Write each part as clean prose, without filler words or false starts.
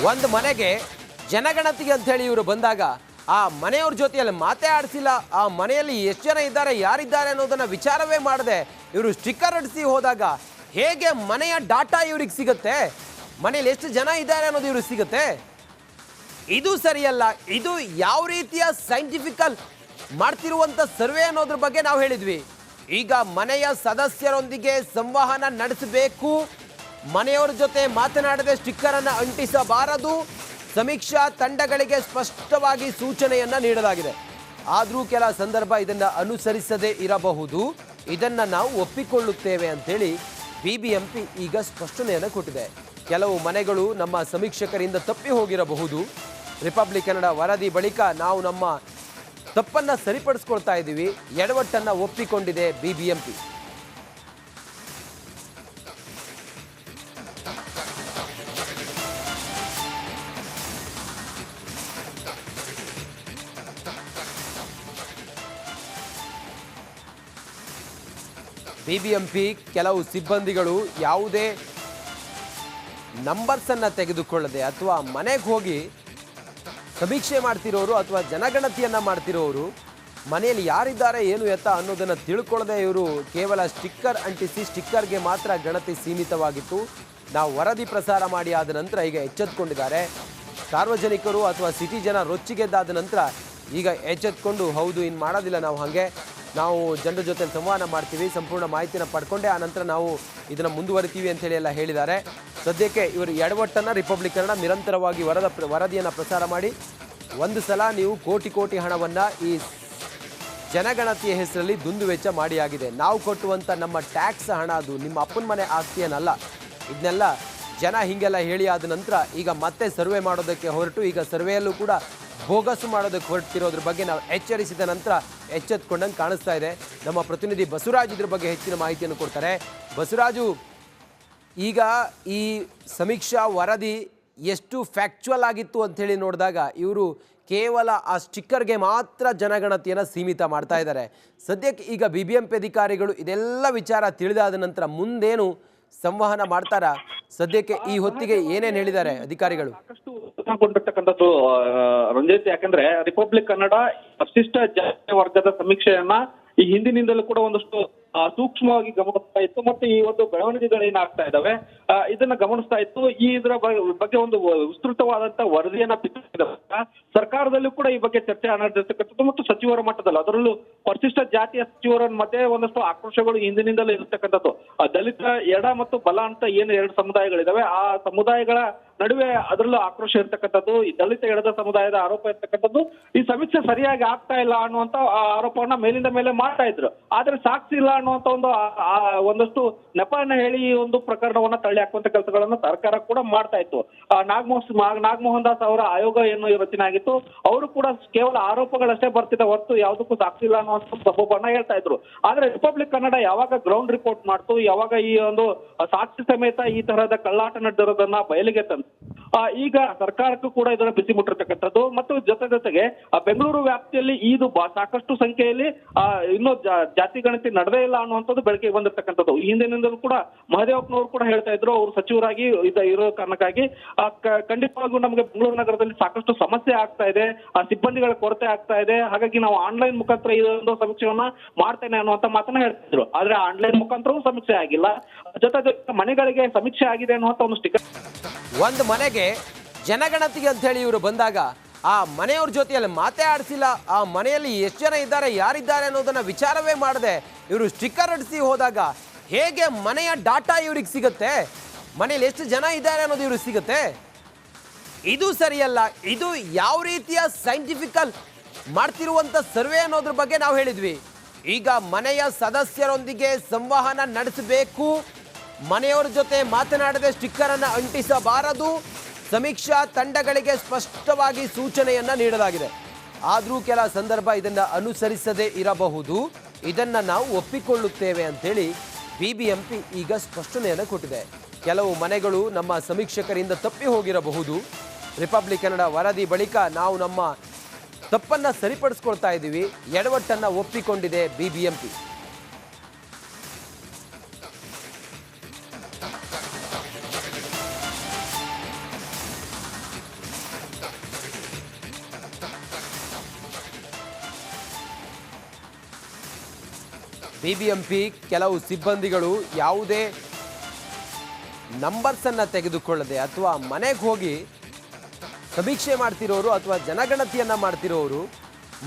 ಒಂದು ಮನೆಗೆ ಜನಗಣತಿಗೆ ಅಂತ ಹೇಳಿ ಇವರು ಬಂದಾಗ ಆ ಮನೆಯವ್ರ ಜೊತೆಯಲ್ಲಿ ಮಾತೇ ಆಡಿಸಿಲ್ಲ. ಆ ಮನೆಯಲ್ಲಿ ಎಷ್ಟು ಜನ ಇದ್ದಾರೆ, ಯಾರಿದ್ದಾರೆ ಅನ್ನೋದನ್ನ ವಿಚಾರವೇ ಮಾಡದೆ ಇವರು ಸ್ಟಿಕ್ಕರ್ ಅಂಟಿಸಿ ಹೋದಾಗ ಹೇಗೆ ಮನೆಯ ಡಾಟಾ ಇವ್ರಿಗೆ ಸಿಗುತ್ತೆ, ಮನೆಯಲ್ಲಿ ಎಷ್ಟು ಜನ ಇದ್ದಾರೆ ಅನ್ನೋದು ಇವ್ರಿಗೆ ಸಿಗುತ್ತೆ? ಇದು ಸರಿಯಲ್ಲ. ಇದು ಯಾವ ರೀತಿಯ ಸೈಂಟಿಫಿಕಲ್ ಮಾಡ್ತಿರುವಂತ ಸರ್ವೆ ಅನ್ನೋದ್ರ ಬಗ್ಗೆ ನಾವು ಹೇಳಿದ್ವಿ. ಈಗ ಮನೆಯ ಸದಸ್ಯರೊಂದಿಗೆ ಸಂವಹನ ನಡೆಸಬೇಕು, ಮನೆಯವರ ಜೊತೆ ಮಾತನಾಡದೆ ಸ್ಟಿಕ್ಕರ್ ಅನ್ನು ಅಂಟಿಸಬಾರದು, ಸಮೀಕ್ಷಾ ತಂಡಗಳಿಗೆ ಸ್ಪಷ್ಟವಾಗಿ ಸೂಚನೆಯನ್ನ ನೀಡಲಾಗಿದೆ. ಆದರೂ ಕೆಲ ಸಂದರ್ಭ ಇದನ್ನು ಅನುಸರಿಸದೇ ಇರಬಹುದು, ಇದನ್ನು ನಾವು ಒಪ್ಪಿಕೊಳ್ಳುತ್ತೇವೆ ಅಂತೇಳಿ ಬಿಬಿಎಂಪಿ ಈಗ ಸ್ಪಷ್ಟನೆಯನ್ನು ಕೊಟ್ಟಿದೆ. ಕೆಲವು ಮನೆಗಳು ನಮ್ಮ ಸಮೀಕ್ಷಕರಿಂದ ತಪ್ಪಿ ಹೋಗಿರಬಹುದು. ರಿಪಬ್ಲಿಕ್ ಕನ್ನಡ ವರದಿ ಬಳಿಕ ನಾವು ನಮ್ಮ ತಪ್ಪನ್ನು ಸರಿಪಡಿಸ್ಕೊಳ್ತಾ ಇದ್ದೀವಿ, ಎಡವಟ್ಟನ್ನು ಒಪ್ಪಿಕೊಂಡಿದೆ ಬಿಬಿಎಂಪಿ. ಬಿಬಿಎಂಪಿ ಕೆಲವು ಸಿಬ್ಬಂದಿಗಳು ಯಾವುದೇ ನಂಬರ್ಸನ್ನು ತೆಗೆದುಕೊಳ್ಳದೆ ಅಥವಾ ಮನೆಗೆ ಹೋಗಿ ಸಮೀಕ್ಷೆ ಮಾಡ್ತಿರೋರು ಅಥವಾ ಜನಗಣತಿಯನ್ನು ಮಾಡ್ತಿರೋರು ಮನೆಯಲ್ಲಿ ಯಾರಿದ್ದಾರೆ ಏನು ಎತ್ತ ಅನ್ನೋದನ್ನು ತಿಳ್ಕೊಳ್ಳದೆ ಇವರು ಕೇವಲ ಸ್ಟಿಕ್ಕರ್ ಅಂಟಿಸಿ ಸ್ಟಿಕ್ಕರ್ಗೆ ಮಾತ್ರ ಗಣತಿ ಸೀಮಿತವಾಗಿತ್ತು. ನಾವು ವರದಿ ಪ್ರಸಾರ ಮಾಡಿ ಆದ ನಂತರ ಈಗ ಎಚ್ಚೆತ್ತುಕೊಂಡಿದ್ದಾರೆ. ಸಾರ್ವಜನಿಕರು ಅಥವಾ ಸಿಟಿ ಜನ ರೊಚ್ಚಿಗೆದ್ದಾದ ನಂತರ ಈಗ ಎಚ್ಚೆತ್ಕೊಂಡು ಹೌದು ಇನ್ನು ಮಾಡೋದಿಲ್ಲ, ನಾವು ಹಾಗೆ ನಾವು ಜನರ ಜೊತೆ ಸಂವಹನ ಮಾಡ್ತೀವಿ, ಸಂಪೂರ್ಣ ಮಾಹಿತಿನ ಪಡ್ಕೊಂಡೆ ಆ ನಂತರ ನಾವು ಇದನ್ನು ಮುಂದುವರಿತೀವಿ ಅಂತೇಳಿ ಎಲ್ಲ ಹೇಳಿದ್ದಾರೆ. ಸದ್ಯಕ್ಕೆ ಇವರು ಎಡವಟ್ಟನ್ನು ರಿಪಬ್ಲಿಕ್ ಕನ್ನಡ ನಿರಂತರವಾಗಿ ವರದಿಯನ್ನು ಪ್ರಸಾರ ಮಾಡಿ ಒಂದು ಸಲ ನೀವು ಕೋಟಿ ಹಣವನ್ನು ಈ ಜನಗಣತಿಯ ಹೆಸರಲ್ಲಿ ದುಂದುವೆಚ್ಚ ಮಾಡಿ ಆಗಿದೆ. ನಾವು ಕೊಟ್ಟುವಂಥ ನಮ್ಮ ಟ್ಯಾಕ್ಸ್ ಹಣ ಅದು ನಿಮ್ಮ ಅಪ್ಪನ ಮನೆ ಆಸ್ತಿಯನ್ನಲ್ಲ. ಇದನ್ನೆಲ್ಲ ಜನ ಹೀಗೆಲ್ಲ ಹೇಳಿ ಆದ ನಂತರ ಈಗ ಮತ್ತೆ ಸರ್ವೆ ಮಾಡೋದಕ್ಕೆ ಹೊರಟು ಈಗ ಸರ್ವೆಯಲ್ಲೂ ಕೂಡ ಬೋಗಸು ಮಾಡೋದಕ್ಕೆ ಹೊರಟಿರೋದ್ರ ಬಗ್ಗೆ ನಾವು ಎಚ್ಚರಿಸಿದ ನಂತರ ಎಚ್ಚೆತ್ಕೊಂಡಂಗೆ ಕಾಣಿಸ್ತಾ ಇದೆ. ನಮ್ಮ ಪ್ರತಿನಿಧಿ ಬಸವರಾಜ್ ಇದ್ರ ಬಗ್ಗೆ ಹೆಚ್ಚಿನ ಮಾಹಿತಿಯನ್ನು ಕೊಡ್ತಾರೆ. ಬಸವರಾಜು, ಈಗ ಈ ಸಮೀಕ್ಷಾ ವರದಿ ಎಷ್ಟು ಫ್ಯಾಕ್ಚುಯಲ್ ಆಗಿತ್ತು ಅಂಥೇಳಿ ನೋಡಿದಾಗ ಇವರು ಕೇವಲ ಆ ಸ್ಟಿಕ್ಕರ್ಗೆ ಮಾತ್ರ ಜನಗಣತಿಯನ್ನು ಸೀಮಿತ ಮಾಡ್ತಾ ಇದ್ದಾರೆ. ಸದ್ಯಕ್ಕೆ ಈಗ ಬಿಬಿಎಂಪಿ ಅಧಿಕಾರಿಗಳು ಇದೆಲ್ಲ ವಿಚಾರ ತಿಳಿದಾದ ನಂತರ ಮುಂದೇನು ಸಂವಹನ ಮಾಡ್ತಾರ? ಸದ್ಯಕ್ಕೆ ಈ ಹೊತ್ತಿಗೆ ಏನೇನು ಹೇಳಿದ್ದಾರೆ ಅಧಿಕಾರಿಗಳು? ಗೊಂಡಿರ್ತಕ್ಕಂಥದ್ದು ರಂಜಿತ್, ಯಾಕಂದ್ರೆ ರಿಪಬ್ಲಿಕ್ ಕನ್ನಡ ಪರಿಶಿಷ್ಟ ಜಾತಿ ವರ್ಗದ ಸಮೀಕ್ಷೆಯನ್ನ ಈ ಹಿಂದಿನಿಂದಲೂ ಕೂಡ ಒಂದಷ್ಟು ಸೂಕ್ಷ್ಮವಾಗಿ ಗಮನಿಸ್ತಾ ಇತ್ತು. ಮತ್ತೆ ಈ ಒಂದು ಬೆಳವಣಿಗೆಗಳು ಏನಾಗ್ತಾ ಇದಾವೆ ಇದನ್ನ ಗಮನಿಸ್ತಾ ಇತ್ತು. ಇದರ ಬಗ್ಗೆ ಒಂದು ವಿಸ್ತೃತವಾದಂತ ವರದಿಯನ್ನ ಸರ್ಕಾರದಲ್ಲೂ ಕೂಡ ಈ ಬಗ್ಗೆ ಚರ್ಚೆ ನಡೆದಿರ್ತಕ್ಕಂಥದ್ದು ಮತ್ತು ಸಚಿವರ ಮಟ್ಟದಲ್ಲಿ, ಅದರಲ್ಲೂ ಪರಿಶಿಷ್ಟ ಜಾತಿಯ ಸಚಿವರ ಮಧ್ಯೆ ಒಂದಷ್ಟು ಆಕ್ರೋಶಗಳು ಹಿಂದಿನಿಂದಲೂ ಇರತಕ್ಕಂಥದ್ದು. ದಲಿತ ಎಡ ಮತ್ತು ಬಲ ಅಂತ ಏನು ಎರಡು ಸಮುದಾಯಗಳಿದಾವೆ, ಆ ಸಮುದಾಯಗಳ ನಡುವೆ ಅದರಲ್ಲೂ ಆಕ್ರೋಶ ಇರ್ತಕ್ಕಂಥದ್ದು. ಈ ದಲಿತ ಎಡದ ಸಮುದಾಯದ ಆರೋಪ ಇರ್ತಕ್ಕಂಥದ್ದು ಈ ಸಮೀಕ್ಷೆ ಸರಿಯಾಗಿ ಆಗ್ತಾ ಇಲ್ಲ ಅನ್ನುವಂತ ಆರೋಪವನ್ನ ಮೇಲಿಂದ ಮೇಲೆ ಮಾಡ್ತಾ ಇದ್ರು. ಆದ್ರೆ ಸಾಕ್ಷಿ ಇಲ್ಲ ಅನ್ನುವಂತ ಒಂದಷ್ಟು ನೆಪವನ್ನ ಹೇಳಿ ಈ ಒಂದು ಪ್ರಕರಣವನ್ನ ತಳ್ಳಿ ಹಾಕುವಂತ ಕೆಲಸಗಳನ್ನ ಸರ್ಕಾರ ಕೂಡ ಮಾಡ್ತಾ ಇತ್ತು. ನಾಗಮೋಹನ್ ದಾಸ್ ಅವರ ಆಯೋಗ ಏನು ರಚನೆ ಆಗಿತ್ತು, ಅವರು ಕೂಡ ಕೇವಲ ಆರೋಪಗಳಷ್ಟೇ ಬರ್ತಿದ್ದ ಹೊರತು ಯಾವುದಕ್ಕೂ ಸಾಕ್ಷಿ ಇಲ್ಲ ಅನ್ನುವಂತ ಸಬೂಬನ್ನ ಹೇಳ್ತಾ ಇದ್ರು. ಆದ್ರೆ ರಿಪಬ್ಲಿಕ್ ಕನ್ನಡ ಯಾವಾಗ ಗ್ರೌಂಡ್ ರಿಪೋರ್ಟ್ ಮಾಡ್ತು, ಯಾವಾಗ ಈ ಒಂದು ಸಾಕ್ಷಿ ಸಮೇತ ಈ ತರಹದ ಕಳ್ಳಾಟ ನಡೆದಿರೋದನ್ನ ಬಯಲಿಗೆ ತಂದು ಈಗ ಸರ್ಕಾರಕ್ಕೂ ಕೂಡ ಇದನ್ನ ಬಿಸಿ ಮುಟ್ಟಿರ್ತಕ್ಕಂಥದ್ದು. ಮತ್ತು ಜೊತೆಗೆ ಬೆಂಗಳೂರು ವ್ಯಾಪ್ತಿಯಲ್ಲಿ ಇದು ಸಾಕಷ್ಟು ಸಂಖ್ಯೆಯಲ್ಲಿ ಇನ್ನೂ ಜಾತಿ ಗಣತಿ ನಡೆದೇ ಇಲ್ಲ ಅನ್ನುವಂಥದ್ದು ಬೆಳಕಿಗೆ ಬಂದಿರ್ತಕ್ಕಂಥದ್ದು. ಈ ಹಿಂದಿನಿಂದಲೂ ಕೂಡ ಮಹದೇವಪ್ಪನವರು ಕೂಡ ಹೇಳ್ತಾ ಇದ್ರು, ಅವರು ಸಚಿವರಾಗಿ ಇರೋ ಕಾರಣಕ್ಕಾಗಿ ಖಂಡಿತವಾಗಿಯೂ ನಮಗೆ ಬೆಂಗಳೂರು ನಗರದಲ್ಲಿ ಸಾಕಷ್ಟು ಸಮಸ್ಯೆ ಆಗ್ತಾ ಇದೆ, ಸಿಬ್ಬಂದಿಗಳ ಕೊರತೆ ಆಗ್ತಾ ಇದೆ, ಹಾಗಾಗಿ ನಾವು ಆನ್ಲೈನ್ ಮುಖಾಂತರ ಇದೊಂದು ಸಮೀಕ್ಷೆಯನ್ನ ಮಾಡ್ತೇನೆ ಅನ್ನುವಂತ ಮಾತನ್ನ ಹೇಳ್ತಿದ್ರು. ಆದ್ರೆ ಆನ್ಲೈನ್ ಮುಖಾಂತರವೂ ಸಮೀಕ್ಷೆ ಆಗಿಲ್ಲ, ಜೊತೆ ಮನೆಗಳಿಗೆ ಸಮೀಕ್ಷೆ ಆಗಿದೆ ಅನ್ನುವಂತ ಒಂದು ಸ್ಟಿಕ್ಕರ್. ಒಂದು ಮನೆಗೆ ಜನಗಣತಿಗೆ ಅಂತ ಹೇಳಿ ಇವರು ಬಂದಾಗ ಆ ಮನೆಯವ್ರ ಜೊತೆಯಲ್ಲಿ ಮಾತೇ ಆಡಿಸಿಲ್ಲ. ಆ ಮನೆಯಲ್ಲಿ ಎಷ್ಟು ಜನ ಇದ್ದಾರೆ, ಯಾರಿದ್ದಾರೆ ಅನ್ನೋದನ್ನ ವಿಚಾರವೇ ಮಾಡದೆ ಇವರು ಸ್ಟಿಕ್ಕರ್ ಅಂಟಿಸಿ ಹೋದಾಗ ಹೇಗೆ ಮನೆಯ ಡಾಟಾ ಇವ್ರಿಗೆ ಸಿಗುತ್ತೆ, ಮನೆಯಲ್ಲಿ ಎಷ್ಟು ಜನ ಇದ್ದಾರೆ ಅನ್ನೋದು ಇವ್ರಿಗೆ ಸಿಗುತ್ತೆ? ಇದು ಸರಿಯಲ್ಲ. ಇದು ಯಾವ ರೀತಿಯ ಸೈಂಟಿಫಿಕಲ್ ಮಾಡ್ತಿರುವಂತ ಸರ್ವೆ ಅನ್ನೋದ್ರ ಬಗ್ಗೆ ನಾವು ಹೇಳಿದ್ವಿ. ಈಗ ಮನೆಯ ಸದಸ್ಯರೊಂದಿಗೆ ಸಂವಹನ ನಡೆಸಬೇಕು, ಮನೆಯವರ ಜೊತೆ ಮಾತನಾಡದೆ ಸ್ಟಿಕ್ಕರ್ ಅನ್ನು ಅಂಟಿಸಬಾರದು, ಸಮೀಕ್ಷಾ ತಂಡಗಳಿಗೆ ಸ್ಪಷ್ಟವಾಗಿ ಸೂಚನೆಯನ್ನ ನೀಡಲಾಗಿದೆ. ಆದರೂ ಕೆಲ ಸಂದರ್ಭ ಇದನ್ನು ಅನುಸರಿಸದೇ ಇರಬಹುದು, ಇದನ್ನು ನಾವು ಒಪ್ಪಿಕೊಳ್ಳುತ್ತೇವೆ ಅಂತೇಳಿ ಬಿಬಿಎಂಪಿ ಈಗ ಸ್ಪಷ್ಟನೆಯನ್ನು ಕೊಟ್ಟಿದೆ. ಕೆಲವು ಮನೆಗಳು ನಮ್ಮ ಸಮೀಕ್ಷಕರಿಂದ ತಪ್ಪಿ ಹೋಗಿರಬಹುದು. ರಿಪಬ್ಲಿಕ್ ಕನ್ನಡ ವರದಿ ಬಳಿಕ ನಾವು ನಮ್ಮ ತಪ್ಪನ್ನು ಸರಿಪಡಿಸ್ಕೊಳ್ತಾ ಇದ್ದೀವಿ, ಎಡವಟ್ಟನ್ನು ಒಪ್ಪಿಕೊಂಡಿದೆ ಬಿಬಿಎಂಪಿ. ಬಿಬಿಎಂಪಿ ಕೆಲವು ಸಿಬ್ಬಂದಿಗಳು ಯಾವುದೇ ನಂಬರ್ಸನ್ನು ತೆಗೆದುಕೊಳ್ಳದೆ ಅಥವಾ ಮನೆಗೆ ಹೋಗಿ ಸಮೀಕ್ಷೆ ಮಾಡ್ತಿರೋರು ಅಥವಾ ಜನಗಣತಿಯನ್ನು ಮಾಡ್ತಿರೋರು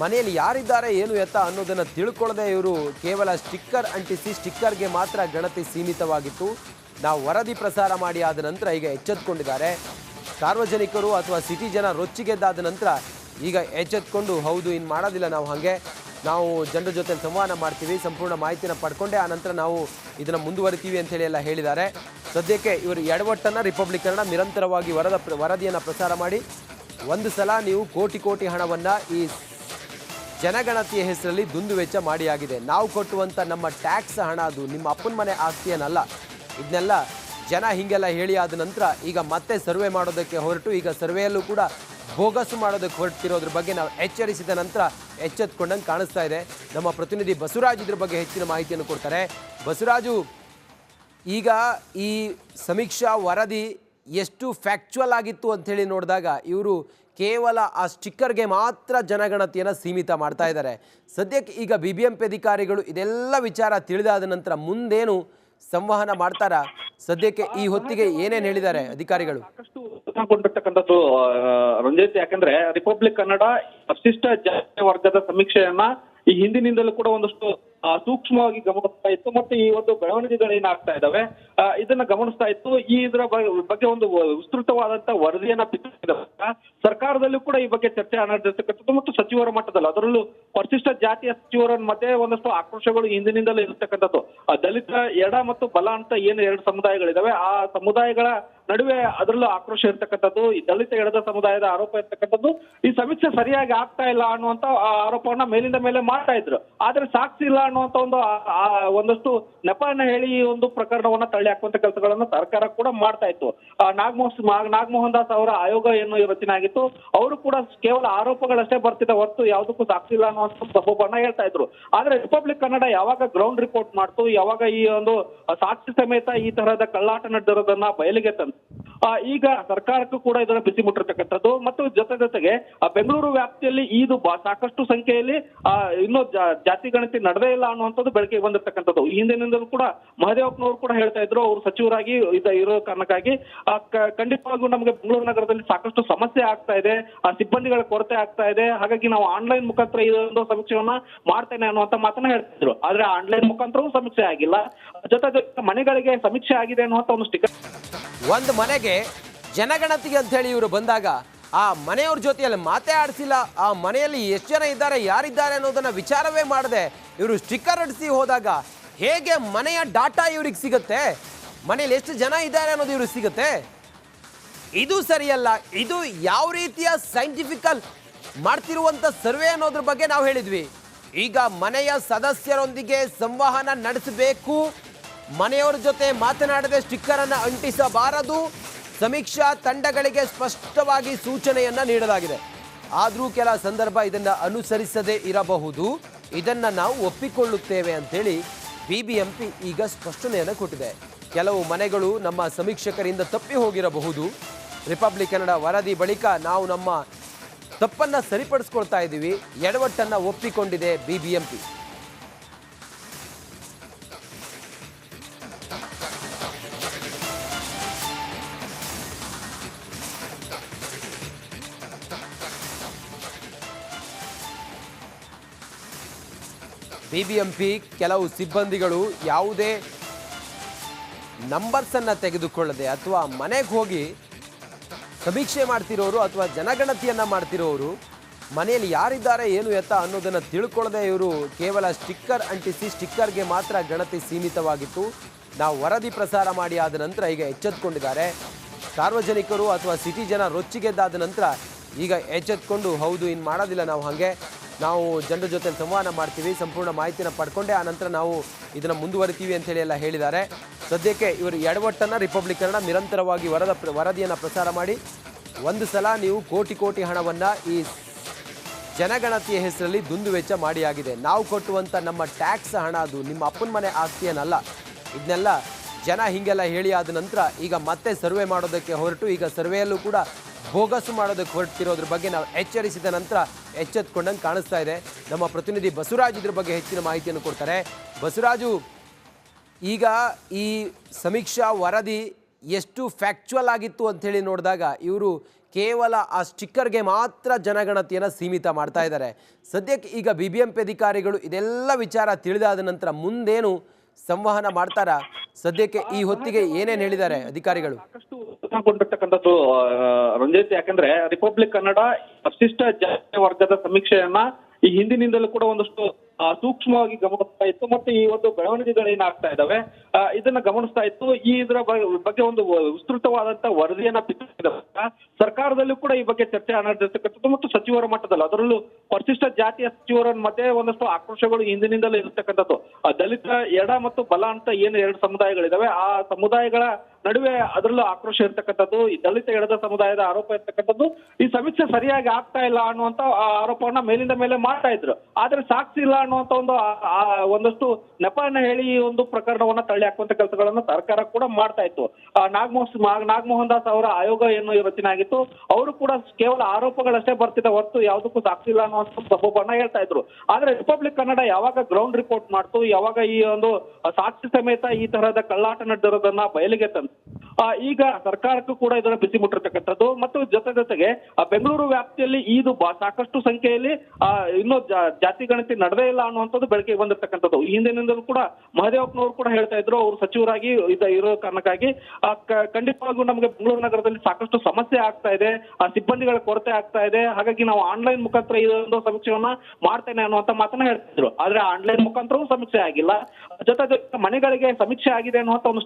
ಮನೆಯಲ್ಲಿ ಯಾರಿದ್ದಾರೆ ಏನು ಎತ್ತ ಅನ್ನೋದನ್ನು ತಿಳ್ಕೊಳ್ಳದೆ ಇವರು ಕೇವಲ ಸ್ಟಿಕ್ಕರ್ ಅಂಟಿಸಿ ಸ್ಟಿಕ್ಕರ್ಗೆ ಮಾತ್ರ ಗಣತಿ ಸೀಮಿತವಾಗಿತ್ತು. ನಾವು ವರದಿ ಪ್ರಸಾರ ಮಾಡಿ ಆದ ನಂತರ ಈಗ ಎಚ್ಚೆತ್ತುಕೊಂಡಿದ್ದಾರೆ. ಸಾರ್ವಜನಿಕರು ಅಥವಾ ಸಿಟಿ ಜನ ರೊಚ್ಚಿಗೆದ್ದಾದ ನಂತರ ಈಗ ಎಚ್ಚೆತ್ಕೊಂಡು ಹೌದು ಇನ್ನು ಮಾಡೋದಿಲ್ಲ, ನಾವು ಜನರ ಜೊತೆ ಸಂವಹನ ಮಾಡ್ತೀವಿ, ಸಂಪೂರ್ಣ ಮಾಹಿತಿನ ಪಡ್ಕೊಂಡೆ ಆ ನಂತರ ನಾವು ಇದನ್ನು ಮುಂದುವರಿತೀವಿ ಅಂತೇಳಿ ಎಲ್ಲ ಹೇಳಿದ್ದಾರೆ. ಸದ್ಯಕ್ಕೆ ಇವರು ಎಡವಟ್ಟನ್ನು ರಿಪಬ್ಲಿಕ್ ಕನ್ನಡ ನಿರಂತರವಾಗಿ ವರದಿಯನ್ನು ಪ್ರಸಾರ ಮಾಡಿ ಒಂದು ಸಲ ನೀವು ಕೋಟಿ ಹಣವನ್ನು ಈ ಜನಗಣತಿಯ ಹೆಸರಲ್ಲಿ ದುಂದುವೆಚ್ಚ ಮಾಡಿ ಆಗಿದೆ. ನಾವು ಕೊಟ್ಟುವಂಥ ನಮ್ಮ ಟ್ಯಾಕ್ಸ್ ಹಣ ಅದು ನಿಮ್ಮ ಅಪ್ಪನ ಮನೆ ಆಸ್ತಿಯನ್ನಲ್ಲ. ಇದನ್ನೆಲ್ಲ ಜನ ಹೀಗೆಲ್ಲ ಹೇಳಿ ಆದ ನಂತರ ಈಗ ಮತ್ತೆ ಸರ್ವೆ ಮಾಡೋದಕ್ಕೆ ಹೊರಟು ಈಗ ಸರ್ವೆಯಲ್ಲೂ ಕೂಡ ಬೋಗಸು ಮಾಡೋದಕ್ಕೆ ಹೊರಟಿರೋದ್ರ ಬಗ್ಗೆ ನಾವು ಎಚ್ಚರಿಸಿದ ನಂತರ ಎಚ್ಚೆತ್ಕೊಂಡಂಗೆ ಕಾಣಿಸ್ತಾ ಇದೆ. ನಮ್ಮ ಪ್ರತಿನಿಧಿ ಬಸವರಾಜ್ ಇದ್ರ ಬಗ್ಗೆ ಹೆಚ್ಚಿನ ಮಾಹಿತಿಯನ್ನು ಕೊಡ್ತಾರೆ. ಬಸವರಾಜು, ಈಗ ಈ ಸಮೀಕ್ಷಾ ವರದಿ ಎಷ್ಟು ಫ್ಯಾಕ್ಚುಯಲ್ ಆಗಿತ್ತು ಅಂಥೇಳಿ ನೋಡಿದಾಗ ಇವರು ಕೇವಲ ಆ ಸ್ಟಿಕ್ಕರ್ಗೆ ಮಾತ್ರ ಜನಗಣತಿಯನ್ನು ಸೀಮಿತ ಮಾಡ್ತಾ ಇದ್ದಾರೆ. ಸದ್ಯಕ್ಕೆ ಈಗ BBMP ಅಧಿಕಾರಿಗಳು ಇದೆಲ್ಲ ವಿಚಾರ ತಿಳಿದಾದ ನಂತರ ಮುಂದೇನು ಸಂವಹನ ಮಾಡ್ತಾರಾ? ಸದ್ಯಕ್ಕೆ ಈ ಹೊತ್ತಿಗೆ ಏನೇನು ಹೇಳಿದ್ದಾರೆ ಅಧಿಕಾರಿಗಳು? ಸಾಕಷ್ಟು ಕೊಂಡಿರ್ತಕ್ಕಂಥದ್ದು ರಂಜಿತ್, ಯಾಕಂದ್ರೆ ರಿಪಬ್ಲಿಕ್ ಕನ್ನಡ ಪರಿಶಿಷ್ಟ ಜಾತಿ ವರ್ಗದ ಸಮೀಕ್ಷೆಯನ್ನ ಈ ಹಿಂದಿನಿಂದಲೂ ಕೂಡ ಒಂದಷ್ಟು ಸೂಕ್ಷ್ಮವಾಗಿ ಗಮನಿಸ್ತಾ ಇತ್ತು. ಮತ್ತೆ ಈ ಒಂದು ಬೆಳವಣಿಗೆಗಳೇನಾಗ್ತಾ ಇದಾವೆ ಇದನ್ನ ಗಮನಿಸ್ತಾ ಇತ್ತು. ಇದರ ಬಗ್ಗೆ ಒಂದು ವಿಸ್ತೃತವಾದಂತ ವರದಿಯನ್ನ ಸರ್ಕಾರದಲ್ಲೂ ಕೂಡ ಈ ಬಗ್ಗೆ ಚರ್ಚೆ ನಡೆದಿರ್ತಕ್ಕಂಥದ್ದು ಮತ್ತು ಸಚಿವರ ಮಟ್ಟದಲ್ಲಿ, ಅದರಲ್ಲೂ ಪರಿಶಿಷ್ಟ ಜಾತಿಯ ಸಚಿವರ ಮಧ್ಯೆ ಒಂದಷ್ಟು ಆಕ್ರೋಶಗಳು ಹಿಂದಿನಿಂದಲೂ ಇರತಕ್ಕಂಥದ್ದು. ದಲಿತ ಎಡ ಮತ್ತು ಬಲ ಅಂತ ಏನು ಎರಡು ಸಮುದಾಯಗಳಿದಾವೆ, ಆ ಸಮುದಾಯಗಳ ನಡುವೆ ಅದರಲ್ಲೂ ಆಕ್ರೋಶ ಇರ್ತಕ್ಕಂಥದ್ದು. ಈ ದಲಿತ ಎಡದ ಸಮುದಾಯದ ಆರೋಪ ಇರ್ತಕ್ಕಂಥದ್ದು ಈ ಸಮೀಕ್ಷೆ ಸರಿಯಾಗಿ ಆಗ್ತಾ ಇಲ್ಲ ಅನ್ನುವಂತ ಆರೋಪವನ್ನ ಮೇಲಿಂದ ಮೇಲೆ ಮಾಡ್ತಾ ಇದ್ರು. ಆದ್ರೆ ಸಾಕ್ಷಿ ಇಲ್ಲ ಅನ್ನುವಂತ ಒಂದಷ್ಟು ನೆಪವನ್ನ ಹೇಳಿ ಈ ಒಂದು ಪ್ರಕರಣವನ್ನ ತಳ್ಳಿ ಹಾಕುವಂತ ಕೆಲಸಗಳನ್ನ ಸರ್ಕಾರ ಕೂಡ ಮಾಡ್ತಾ ಇತ್ತು. ನಾಗಮೋಹನ್ ದಾಸ್ ಅವರ ಆಯೋಗ ಏನು ರಚನೆ ಆಗಿತ್ತು, ಅವರು ಕೂಡ ಕೇವಲ ಆರೋಪಗಳಷ್ಟೇ ಬರ್ತಿದೆ ಹೊರತು ಯಾವುದಕ್ಕೂ ಸಾಕ್ಷಿ ಇಲ್ಲ ಅನ್ನುವಂತ ಸಬೂಬನ್ನ ಹೇಳ್ತಾ ಇದ್ರು. ಆದ್ರೆ ರಿಪಬ್ಲಿಕ್ ಕನ್ನಡ ಯಾವಾಗ ಗ್ರೌಂಡ್ ರಿಪೋರ್ಟ್ ಮಾಡ್ತು, ಯಾವಾಗ ಈ ಒಂದು ಸಾಕ್ಷಿ ಸಮೇತ ಈ ತರಹದ ಕಳ್ಳಾಟ ನಡೆದಿರೋದನ್ನ ಬಯಲಿಗೆ ತಂದು ಈಗ ಸರ್ಕಾರಕ್ಕೂ ಕೂಡ ಇದರ ಬಿಸಿ ಮುಟ್ಟಿರ್ತಕ್ಕಂಥದ್ದು. ಮತ್ತು ಜೊತೆಗೆ ಬೆಂಗಳೂರು ವ್ಯಾಪ್ತಿಯಲ್ಲಿ ಇದು ಸಾಕಷ್ಟು ಸಂಖ್ಯೆಯಲ್ಲಿ ಇನ್ನೂ ಜಾತಿ ಗಣತಿ ನಡೆದೇ ಇಲ್ಲ ಅನ್ನುವಂಥದ್ದು ಬೆಳಕಿಗೆ ಬಂದಿರ್ತಕ್ಕಂಥದ್ದು. ಹಿಂದಿನಿಂದಲೂ ಕೂಡ ಮಹದೇವಪ್ಪನವರು ಕೂಡ ಹೇಳ್ತಾ ಇದ್ರು, ಅವರು ಸಚಿವರಾಗಿ ಇರೋ ಕಾರಣಕ್ಕಾಗಿ ಖಂಡಿತವಾಗೂ ನಮಗೆ ಬೆಂಗಳೂರು ನಗರದಲ್ಲಿ ಸಾಕಷ್ಟು ಸಮಸ್ಯೆ ಆಗ್ತಾ ಇದೆ, ಆ ಸಿಬ್ಬಂದಿಗಳ ಕೊರತೆ ಆಗ್ತಾ ಇದೆ, ಹಾಗಾಗಿ ನಾವು ಆನ್ಲೈನ್ ಮುಖಾಂತರ ಈ ಒಂದು ಸಮೀಕ್ಷೆಯನ್ನ ಮಾಡ್ತೇನೆ ಅನ್ನುವಂತ ಮಾತನ್ನ ಹೇಳ್ತಿದ್ರು. ಆದ್ರೆ ಆನ್ಲೈನ್ ಮುಖಾಂತರವೂ ಸಮೀಕ್ಷೆ ಆಗಿಲ್ಲ, ಜೊತೆಗೆ ಮನೆಗಳಿಗೆ ಸಮೀಕ್ಷೆ ಆಗಿದೆ ಅನ್ನುವಂತ ಒಂದು ಸ್ಟಿಕ್ಕರ್. ಒಂದು ಮನೆಗೆ ಜನಗಣತಿಗೆ ಅಂತ ಹೇಳಿ ಇವರು ಬಂದಾಗ ಆ ಮನೆಯವ್ರ ಜೊತೆಯಲ್ಲಿ ಮಾತೇ ಆಡಿಸಿಲ್ಲ, ಆ ಮನೆಯಲ್ಲಿ ಎಷ್ಟು ಜನ ಇದ್ದಾರೆ ಯಾರಿದ್ದಾರೆ ಅನ್ನೋದನ್ನ ವಿಚಾರವೇ ಮಾಡದೆ ಇವರು ಸ್ಟಿಕ್ಕರ್ ಅಂಟಿಸಿ ಹೋದಾಗ ಹೇಗೆ ಮನೆಯ ಡಾಟಾ ಇವ್ರಿಗೆ ಸಿಗುತ್ತೆ, ಮನೆಯಲ್ಲಿ ಎಷ್ಟು ಜನ ಇದ್ದಾರೆ ಅನ್ನೋದು ಇವ್ರಿಗೆ ಸಿಗುತ್ತೆ? ಇದು ಸರಿಯಲ್ಲ. ಇದು ಯಾವ ರೀತಿಯ ಸೈಂಟಿಫಿಕಲ್ ಮಾಡ್ತಿರುವಂತ ಸರ್ವೆ ಅನ್ನೋದ್ರ ಬಗ್ಗೆ ನಾವು ಹೇಳಿದ್ವಿ. ಈಗ ಮನೆಯ ಸದಸ್ಯರೊಂದಿಗೆ ಸಂವಹನ ನಡೆಸಬೇಕು, ಮನೆಯವರ ಜೊತೆ ಮಾತನಾಡದೆ ಸ್ಟಿಕ್ಕರ್ ಅನ್ನು ಅಂಟಿಸಬಾರದು, ಸಮೀಕ್ಷಾ ತಂಡಗಳಿಗೆ ಸ್ಪಷ್ಟವಾಗಿ ಸೂಚನೆಯನ್ನ ನೀಡಲಾಗಿದೆ. ಆದರೂ ಕೆಲ ಸಂದರ್ಭ ಇದನ್ನು ಅನುಸರಿಸದೇ ಇರಬಹುದು, ಇದನ್ನು ನಾವು ಒಪ್ಪಿಕೊಳ್ಳುತ್ತೇವೆ ಅಂತೇಳಿ BBMP ಈಗ ಸ್ಪಷ್ಟನೆಯನ್ನು ಕೊಟ್ಟಿದೆ. ಕೆಲವು ಮನೆಗಳು ನಮ್ಮ ಸಮೀಕ್ಷಕರಿಂದ ತಪ್ಪಿ ಹೋಗಿರಬಹುದು. ರಿಪಬ್ಲಿಕ್ ಕನ್ನಡ ವರದಿ ಬಳಿಕ ನಾವು ನಮ್ಮ ತಪ್ಪನ್ನು ಸರಿಪಡಿಸ್ಕೊಳ್ತಾ ಇದ್ದೀವಿ, ಎಡವಟ್ಟನ್ನು ಒಪ್ಪಿಕೊಂಡಿದೆ BBMP. BBMP ಕೆಲವು ಸಿಬ್ಬಂದಿಗಳು ಯಾವುದೇ ನಂಬರ್ಸನ್ನು ತೆಗೆದುಕೊಳ್ಳದೆ ಅಥವಾ ಮನೆಗೆ ಹೋಗಿ ಸಮೀಕ್ಷೆ ಮಾಡ್ತಿರೋರು ಅಥವಾ ಜನಗಣತಿಯನ್ನು ಮಾಡ್ತಿರೋರು ಮನೆಯಲ್ಲಿ ಯಾರಿದ್ದಾರೆ ಏನು ಎತ್ತ ಅನ್ನೋದನ್ನು ತಿಳ್ಕೊಳ್ಳದೆ ಇವರು ಕೇವಲ ಸ್ಟಿಕ್ಕರ್ ಅಂಟಿಸಿ ಸ್ಟಿಕ್ಕರ್ಗೆ ಮಾತ್ರ ಗಣತಿ ಸೀಮಿತವಾಗಿತ್ತು. ನಾವು ವರದಿ ಪ್ರಸಾರ ಮಾಡಿ ಆದ ನಂತರ ಈಗ ಎಚ್ಚೆತ್ತುಕೊಂಡಿದ್ದಾರೆ. ಸಾರ್ವಜನಿಕರು ಅಥವಾ ಸಿಟಿ ಜನ ರೊಚ್ಚಿಗೆದ್ದಾದ ನಂತರ ಈಗ ಎಚ್ಚೆತ್ಕೊಂಡು ಹೌದು ಇನ್ನು ಮಾಡೋದಿಲ್ಲ, ನಾವು ಜನರ ಜೊತೆ ಸಂವಹನ ಮಾಡ್ತೀವಿ, ಸಂಪೂರ್ಣ ಮಾಹಿತಿನ ಪಡ್ಕೊಂಡೆ ಆ ನಂತರ ನಾವು ಇದನ್ನು ಮುಂದುವರಿತೀವಿ ಅಂತೇಳಿ ಎಲ್ಲ ಹೇಳಿದ್ದಾರೆ. ಸದ್ಯಕ್ಕೆ ಇವರು ಎಡವಟ್ಟನ್ನು ರಿಪಬ್ಲಿಕ್ ಕನ್ನಡ ನಿರಂತರವಾಗಿ ವರದಿಯನ್ನು ಪ್ರಸಾರ ಮಾಡಿ ಒಂದು ಸಲ ನೀವು ಕೋಟಿ ಹಣವನ್ನು ಈ ಜನಗಣತಿಯ ಹೆಸರಲ್ಲಿ ದುಂದುವೆಚ್ಚ ಮಾಡಿ ಆಗಿದೆ. ನಾವು ಕೊಟ್ಟುವಂಥ ನಮ್ಮ ಟ್ಯಾಕ್ಸ್ ಹಣ ಅದು ನಿಮ್ಮ ಅಪ್ಪನ ಮನೆ ಆಸ್ತಿಯನ್ನಲ್ಲ. ಇದನ್ನೆಲ್ಲ ಜನ ಹೀಗೆಲ್ಲ ಹೇಳಿ ಆದ ನಂತರ ಈಗ ಮತ್ತೆ ಸರ್ವೆ ಮಾಡೋದಕ್ಕೆ ಹೊರಟು ಈಗ ಸರ್ವೆಯಲ್ಲೂ ಕೂಡ ಬೋಗಸು ಮಾಡೋದಕ್ಕೆ ಹೊರಟಿರೋದ್ರ ಬಗ್ಗೆ ನಾವು ಎಚ್ಚರಿಸಿದ ನಂತರ ಎಚ್ಚೆತ್ಕೊಂಡಂಗೆ ಕಾಣಿಸ್ತಾ ಇದೆ. ನಮ್ಮ ಪ್ರತಿನಿಧಿ ಬಸವರಾಜ್ ಇದ್ರ ಬಗ್ಗೆ ಹೆಚ್ಚಿನ ಮಾಹಿತಿಯನ್ನು ಕೊಡ್ತಾರೆ. ಬಸವರಾಜು, ಈಗ ಈ ಸಮೀಕ್ಷಾ ವರದಿ ಎಷ್ಟು ಫ್ಯಾಕ್ಚುಯಲ್ ಆಗಿತ್ತು ಅಂಥೇಳಿ ನೋಡಿದಾಗ ಇವರು ಕೇವಲ ಆ ಸ್ಟಿಕ್ಕರ್ಗೆ ಮಾತ್ರ ಜನಗಣತಿಯನ್ನು ಸೀಮಿತ ಮಾಡ್ತಾ ಇದ್ದಾರೆ. ಸದ್ಯಕ್ಕೆ ಈಗ BBMP ಅಧಿಕಾರಿಗಳು ಇದೆಲ್ಲ ವಿಚಾರ ತಿಳಿದಾದ ನಂತರ ಮುಂದೇನು ಸಂವಹನ ಮಾಡ್ತಾರಾ? ಸದ್ಯಕ್ಕೆ ಈ ಹೊತ್ತಿಗೆ ಏನೇನು ಹೇಳಿದ್ದಾರೆ ಅಧಿಕಾರಿಗಳು? ಸಾಕಷ್ಟು ಉತ್ಸಾಹಗೊಂಡಿರ್ತಕ್ಕಂಥದ್ದು ರಂಜಿತ್, ಯಾಕಂದ್ರೆ ರಿಪಬ್ಲಿಕ್ ಕನ್ನಡ ಪರಿಶಿಷ್ಟ ಜಾತಿ ವರ್ಗದ ಸಮೀಕ್ಷೆಯನ್ನ ಈ ಹಿಂದಿನಿಂದಲೂ ಕೂಡ ಒಂದಷ್ಟು ಸೂಕ್ಷ್ಮವಾಗಿ ಗಮನಿಸ್ತಾ ಇತ್ತು. ಮತ್ತೆ ಈ ಒಂದು ಬೆಳವಣಿಗೆಗಳು ಏನಾಗ್ತಾ ಇದಾವೆ ಇದನ್ನ ಗಮನಿಸ್ತಾ ಇತ್ತು. ಇದರ ಬಗ್ಗೆ ಒಂದು ವಿಸ್ತೃತವಾದಂತಹ ವರದಿಯನ್ನ ಸರ್ಕಾರದಲ್ಲೂ ಕೂಡ ಈ ಬಗ್ಗೆ ಚರ್ಚೆ ನಡೆದಿರ್ತಕ್ಕಂಥದ್ದು ಮತ್ತು ಸಚಿವರ ಮಟ್ಟದಲ್ಲಿ, ಅದರಲ್ಲೂ ಪರಿಶಿಷ್ಟ ಜಾತಿಯ ಸಚಿವರ ಮಧ್ಯೆ ಒಂದಷ್ಟು ಆಕ್ರೋಶಗಳು ಹಿಂದಿನಿಂದಲೂ ಇರತಕ್ಕಂಥದ್ದು. ದಲಿತ ಎಡ ಮತ್ತು ಬಲ ಅಂತ ಏನು ಎರಡು ಸಮುದಾಯಗಳಿದಾವೆ, ಆ ಸಮುದಾಯಗಳ ನಡುವೆ ಅದರಲ್ಲೂ ಆಕ್ರೋಶ ಇರ್ತಕ್ಕಂಥದ್ದು. ಈ ದಲಿತ ಎಡದ ಸಮುದಾಯದ ಆರೋಪ ಇರ್ತಕ್ಕಂಥದ್ದು ಈ ಸಮೀಕ್ಷೆ ಸರಿಯಾಗಿ ಆಗ್ತಾ ಇಲ್ಲ ಅನ್ನುವಂತ ಆರೋಪವನ್ನ ಮೇಲಿಂದ ಮೇಲೆ ಮಾಡ್ತಾ ಇದ್ರು. ಆದ್ರೆ ಸಾಕ್ಷಿ ಇಲ್ಲ ಅನ್ನುವಂತ ಒಂದಷ್ಟು ನೆಪವನ್ನ ಹೇಳಿ ಈ ಒಂದು ಪ್ರಕರಣವನ್ನ ತಳ್ಳಿ ಹಾಕುವಂತ ಕೆಲಸಗಳನ್ನ ಸರ್ಕಾರ ಕೂಡ ಮಾಡ್ತಾ ಇತ್ತು. ನಾಗಮೋಹನ್ ದಾಸ್ ಅವರ ಆಯೋಗ ಏನು ರಚನೆ ಆಗಿತ್ತು, ಅವರು ಕೂಡ ಕೇವಲ ಆರೋಪಗಳಷ್ಟೇ ಬರ್ತಿದ್ದ ಹೊರತು ಯಾವುದಕ್ಕೂ ಸಾಕ್ಷಿ ಇಲ್ಲ ಅನ್ನುವಂತ ಸಬೂಬನ್ನ ಹೇಳ್ತಾ ಇದ್ರು. ಆದ್ರೆ ರಿಪಬ್ಲಿಕ್ ಕನ್ನಡ ಯಾವಾಗ ಗ್ರೌಂಡ್ ರಿಪೋರ್ಟ್ ಮಾಡ್ತು, ಯಾವಾಗ ಈ ಒಂದು ಸಾಕ್ಷಿ ಸಮೇತ ಈ ತರಹದ ಕಳ್ಳಾಟ ನಡೆದಿರೋದನ್ನ ಬಯಲಿಗೆ ತಂದು ಈಗ ಸರ್ಕಾರಕ್ಕೂ ಕೂಡ ಇದರ ಬಿಸಿ ಮುಟ್ಟಿರ್ತಕ್ಕಂಥದ್ದು. ಮತ್ತು ಜೊತೆಗೆ ಬೆಂಗಳೂರು ವ್ಯಾಪ್ತಿಯಲ್ಲಿ ಇದು ಸಾಕಷ್ಟು ಸಂಖ್ಯೆಯಲ್ಲಿ ಇನ್ನೂ ಜಾತಿ ಗಣತಿ ನಡೆದೇ ಇಲ್ಲ ಅನ್ನುವಂಥದ್ದು ಬೆಳಕಿಗೆ ಬಂದಿರ್ತಕ್ಕಂಥದ್ದು. ಈ ಹಿಂದಿನಿಂದಲೂ ಕೂಡ ಮಹದೇವಪ್ಪನವರು ಕೂಡ ಹೇಳ್ತಾ ಇದ್ರು, ಅವರು ಸಚಿವರಾಗಿ ಇರೋ ಕಾರಣಕ್ಕಾಗಿ ಖಂಡಿತವಾಗಿಯೂ ನಮಗೆ ಬೆಂಗಳೂರು ನಗರದಲ್ಲಿ ಸಾಕಷ್ಟು ಸಮಸ್ಯೆ ಆಗ್ತಾ ಇದೆ, ಸಿಬ್ಬಂದಿಗಳ ಕೊರತೆ ಆಗ್ತಾ ಇದೆ, ಹಾಗಾಗಿ ನಾವು ಆನ್ಲೈನ್ ಮುಖಾಂತರ ಇದೊಂದು ಸಮೀಕ್ಷೆಯನ್ನ ಮಾಡ್ತೇನೆ ಅನ್ನುವಂತ ಮಾತನ್ನ ಹೇಳ್ತಿದ್ರು. ಆದ್ರೆ ಆನ್ಲೈನ್ ಮುಖಾಂತರವೂ ಸಮೀಕ್ಷೆ ಆಗಿಲ್ಲ. ಜೊತೆ ಮನೆಗಳಿಗೆ ಸಮೀಕ್ಷೆ ಆಗಿದೆ ಅನ್ನುವಂತ ಒಂದು